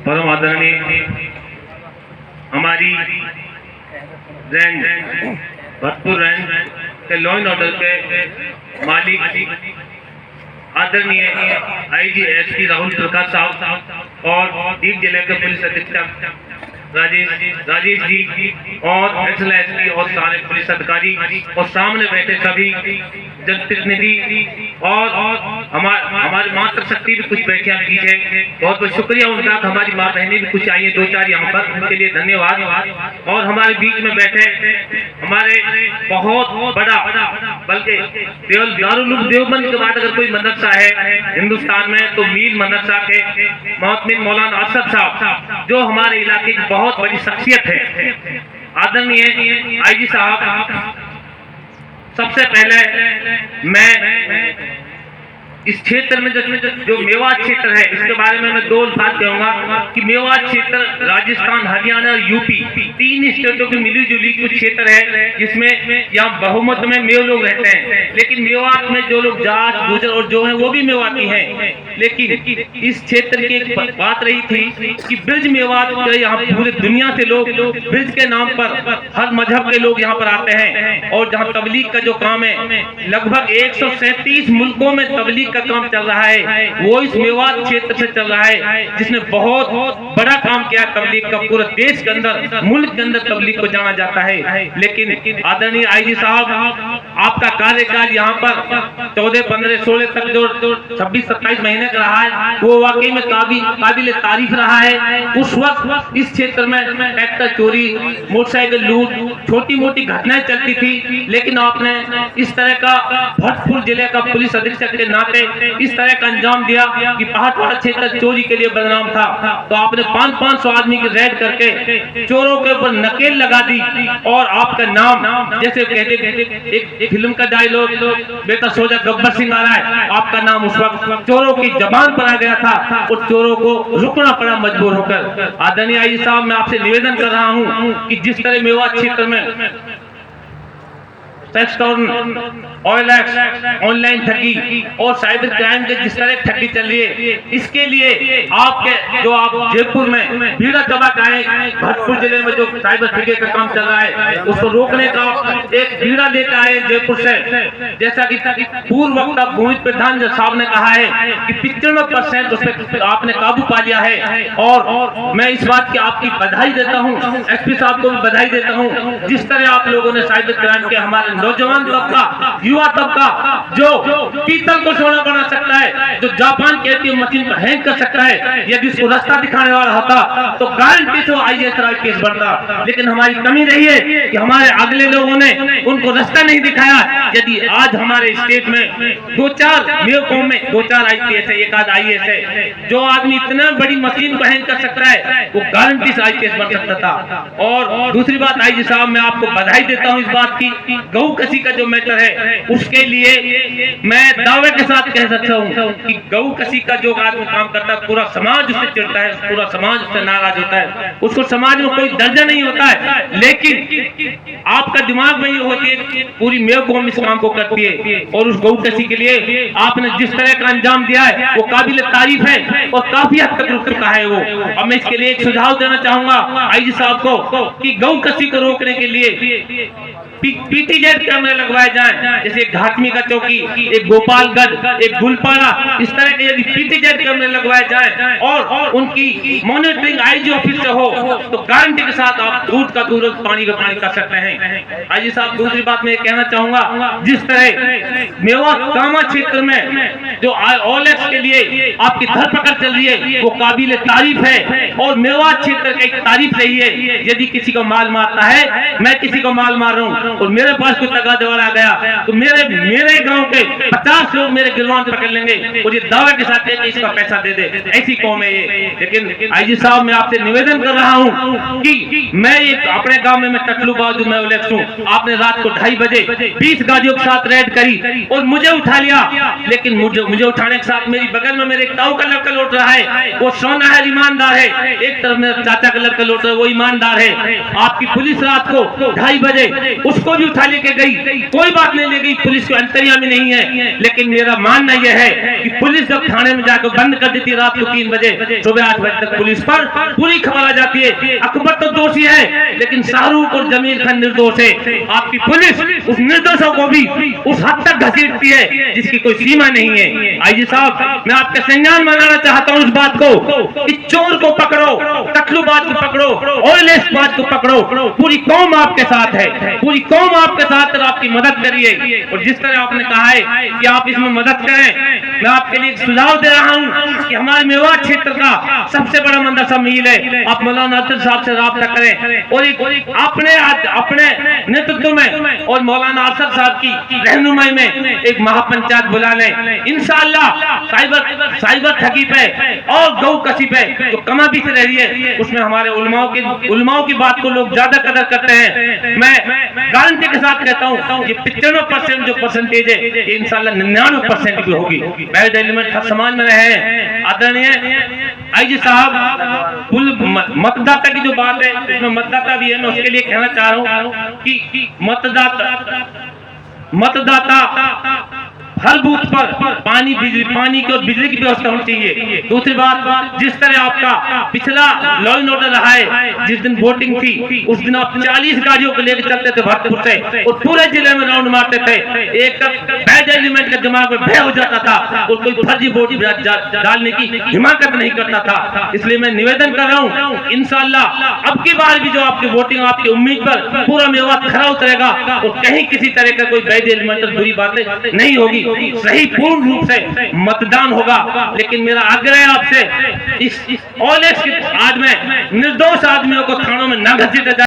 परम आदरणीय हमारी रेंज भरतपुर रेंज के लॉ एंड ऑर्डर के मालिक आदरणीय आईजी एसपी राहुल प्रकाश साहब और दीप जिले के पुलिस अधीक्षक राजेश जी और एक्सल एसपी और सारे पुलिस अधिकारी और सामने बैठे सभी जनप्रतिनिधि और हमारी मातृ शक्ति भी कुछ बैठे हैं पीछे। बहुत बहुत शुक्रिया उनका। हमारी माँ बहनें भी कुछ आई है, 2-4 यहाँ पर, उनके लिए धन्यवाद। और हमारे बीच में बैठे हमारे बहुत बड़ा, बल्कि केवल दारुल उलूम देवबंद के बाद अगर कोई मदरसा है हिंदुस्तान में तो मीर मदरसा के मोहतमिम मौलाना असद साहब, जो हमारे इलाके की बहुत बड़ी शख्सियत है। आदरणीय आईजी साहब, सबसे पहले मैं इस क्षेत्र में जो मेवात क्षेत्र है इसके बारे में मैं 2 बात कहूंगा कि मेवात क्षेत्र राजस्थान, हरियाणा और यूपी 3 स्टेटों की मिली जुली कुछ क्षेत्र है जिसमें यहाँ बहुमत में मेव लोग रहते हैं। लेकिन मेवात में जो लोग जाट, गुजर और जो है वो भी मेवाती हैं। लेकिन इस क्षेत्र की एक बात रही थी कि ब्रज मेवात यहाँ पूरे दुनिया से लोग ब्रज के नाम पर हर मजहब के लोग यहाँ पर आते हैं। और जहाँ तबलीग का जो काम है, लगभग 137 मुल्कों में तबलीग का काम चल रहा है, वो इस मेवात क्षेत्र से चल रहा है, जिसने बहुत बड़ा काम किया तबलीग का। पूरे देश के अंदर, मुल्क के अंदर तबलीग को जाना जाता है। लेकिन आदरणीय आईजी साहब, आपका कार्यकाल यहाँ पर 14, 15, 16 तक जो 26-27 महीने का रहा है, वो वाकई में काबिल तारीफ रहा है। उस वक्त इस क्षेत्र में ट्रैक्टर चोरी, मोटरसाइकिल लूट, छोटी मोटी घटनाएं चलती थी। लेकिन आपने इस तरह का भरतपुर जिले का पुलिस अधीक्षक के नाते इस तरह का अंजाम दिया कि पहाड़वाड़ा क्षेत्र चोरी के लिए बदनाम था, तो आपने 500 आदमी की रेड करके चोरों के ऊपर नकेल लगा दी। और आपका नाम, जैसे कहते एक फिल्म का डायलॉग, बेटा सोचा गब्बर सिंह आ रहा है, आपका नाम उस वक्त चोरों की जबान पर आ गया था और चोरों को रुकना पड़ा मजबूर होकर। आदरणीय आईजी साहब, मैं आपसे निवेदन कर रहा हूं कि जिस तरह मेवात क्षेत्र में ऑयल एक्ट, ऑनलाइन ठगी और साइबर क्राइम के जिस तरह ठगी चल रही है, इसके लिए आपके जो आप जयपुर में भीड़ा दबा के आए, भरतपुर जिले में जो साइबर ठगी का काम चल रहा है उसको रोकने का एक भीड़ा लेकर आए जयपुर से। जैसा कि पूर्व वक्ता भूमि प्रधान साहब ने कहा है कि 95% उस पर आपने काबू पा लिया है। और मैं इस बात की आपकी बधाई देता हूँ, एसपी साहब को भी बधाई देता हूँ। जिस तरह आप लोगों ने साइबर क्राइम के हमारे नौजवान तबका, युवा तबका जो पीतल को सोना बना सकता है, जो जापान की एटीएम मशीन को हैंग कर सकता है, यदि इसको रास्ता दिखाने वाला होता तो गारंटी से आईएएस केस बढ़ता। लेकिन हमारी कमी रही है कि हमारे अगले लोगों ने उनको रास्ता नहीं दिखाया। यदि आज हमारे स्टेट में 2-4 मेयकों में 2-4 आईपीएस है, 1 आध आईएएस है, जो आदमी इतना बड़ी मशीन को हैंग कर सकता है, वो गारंटी से आईपीएस बन सकता था। और दूसरी बात आईजी साहब, मैं आपको बधाई देता हूं इस बात की, गऊ कसी का जो मैटर है उसके लिए मैं दावे के साथ कह सकता हूं कि गऊ कसी का जो आदमी काम करता है, पूरा समाज उससे चिढ़ता है, पूरा समाज उससे नाराज होता है, उसको समाज में कोई दर्जा नहीं होता है। लेकिन आपका दिमाग में ये होती है कि पूरी मेव कौम इस काम को करती है। और उस गऊ कसी के लिए आपने जिस तरह का अंजाम दिया है वो काबिल तारीफ है और काफी हद तक रुक चुका है वो। अब मैं इसके लिए एक सुझाव देना चाहूंगा आईजी साहब को कि गऊ कसी को रोकने के लिए पीटीजेड कैमरे लगवाए जाएं, जैसे एक घाटमी का चौकी, एक गोपालगढ़, एक गुलपाड़ा, इस तरह के यदि पीटीजेड कैमरे लगवाए जाएं और उनकी मॉनिटरिंग आईजी ऑफिस से हो तो गारंटी के साथ आप दूध का दूध, पानी का पानी कर सकते हैं। आईजी साहब, दूसरी बात मैं कहना चाहूंगा, जिस तरह मेवात कामा क्षेत्र में जो ओलेक्स के लिए आपकी धरपकड़ चल रही है वो काबिल तारीफ है और मेवात क्षेत्र की तारीफ रही है। यदि किसी को माल मारता है, मैं किसी को माल मार रहा हूँ और मेरे पास कोई तगादेवार आ गया तो मेरे गांव के 50 लोग मेरे गिरवान पकड़ लेंगे और ये दावे के साथ है कि इसका पैसा दे दे, ऐसी कौम है ये। लेकिन आईजी साहब, मैं आपसे निवेदन कर रहा हूं कि मैं एक अपने गांव में टकलू बाजू में उलेक्स हूं, आपने रात को 2:30 बजे 20 गाड़ियों के साथ रेड करी और मुझे उठा लिया। लेकिन मुझे उठाने के साथ मेरी बगल में मेरे ताऊ का लड़का लौट रहा है, वो सोना है, ईमानदार है। एक तरफ मेरा चाचा का लड़का लौट रहा है, वो ईमानदार है। आपकी पुलिस रात को 2:30 बजे उसको भी उठा लेके गई, कोई बात नहीं ले गई, पुलिस को अंतर्यामी नहीं है, लेकिन मेरा मानना यह है कि पुलिस जब थाने में जाकर बंद कर देती रात को 3 बजे, सुबह 8 बजे तक पुलिस पर पूरी खबर आ जाती है। अकबर तो दोषी है, लेकिन शाहरुख और जमीर खान निर्दोष है। आपकी पुलिस उस निर्दोषों को भी उस हद तक घसीटती है जिसकी कोई सीमा नहीं है। आईजी साहब, मैं आपके संज्ञान में लाना चाहता हूँ इस बात को कि चोर को पकड़ो, कतलूबाज को पकड़ो, ऑयलेसबाज को पकड़ो, पूरी कौम आपके साथ है, पूरी कौम आपके साथ है, आपकी मदद करिए। और जिस तरह आपने कहा है कि आप इसमें मदद करें, मैं आपके लिए एक सुझाव दे रहा हूं कि हमारे मेवात क्षेत्र का सबसे बड़ा मदरसा मील है, आप मौलाना अतर साहब से राब्ता करें और एक अपने नेतृत्व में और मौलाना असद साहब की रहनुमाई में एक महापंचायत बुला लें। इंशाअल्लाह साइबर ठगी पे और गौ कसी पे जो कमाबी से रह रही है, उसमें हमारे उलमाओं की बात को लोग ज्यादा कदर करते हैं। मैं गारंटी के साथ कहता हूँ ये 95% जो परसेंटेज है ये इंशाअल्लाह 99% की होगी। बैड एलिमेंट हर समाज में रहे हैं। आदरणीय आईजी साहब, कुल मतदाता की जो बात है उसमें मतदाता भी है, मैं उसके लिए कहना चाह रहा हूँ कि मतदाता हर बूथ पर पानी की और बिजली की व्यवस्था होनी चाहिए। दूसरी बात, जिस तरह आपका पिछला लॉ एंड ऑर्डर रहा है, जिस दिन वोटिंग थी उस दिन आप 40 गाड़ियों को लेकर चलते थे भरतपुर से और पूरे जिले में राउंड मारते थे। एक बैड एलिमेंट के दिमाग में भय हो जाता था और कोई फर्जी वोट डालने की हिमाकत नहीं करता था। इसलिए मैं निवेदन कर रहा हूँ, इंशाअल्लाह अब की बार भी जो आपकी वोटिंग, आपकी उम्मीद पर पूरा मेवात खरा उतरेगा और कहीं किसी तरह का कोई बैड एलिमेंट और बुरी बातें नहीं होगी, सही पूर्ण रूप से मतदान होगा। लेकिन मेरा आग्रह है आपसे, इस ऑलेक्स की आज में निर्दोष आदमियों को थानों में न घसीटा जाए।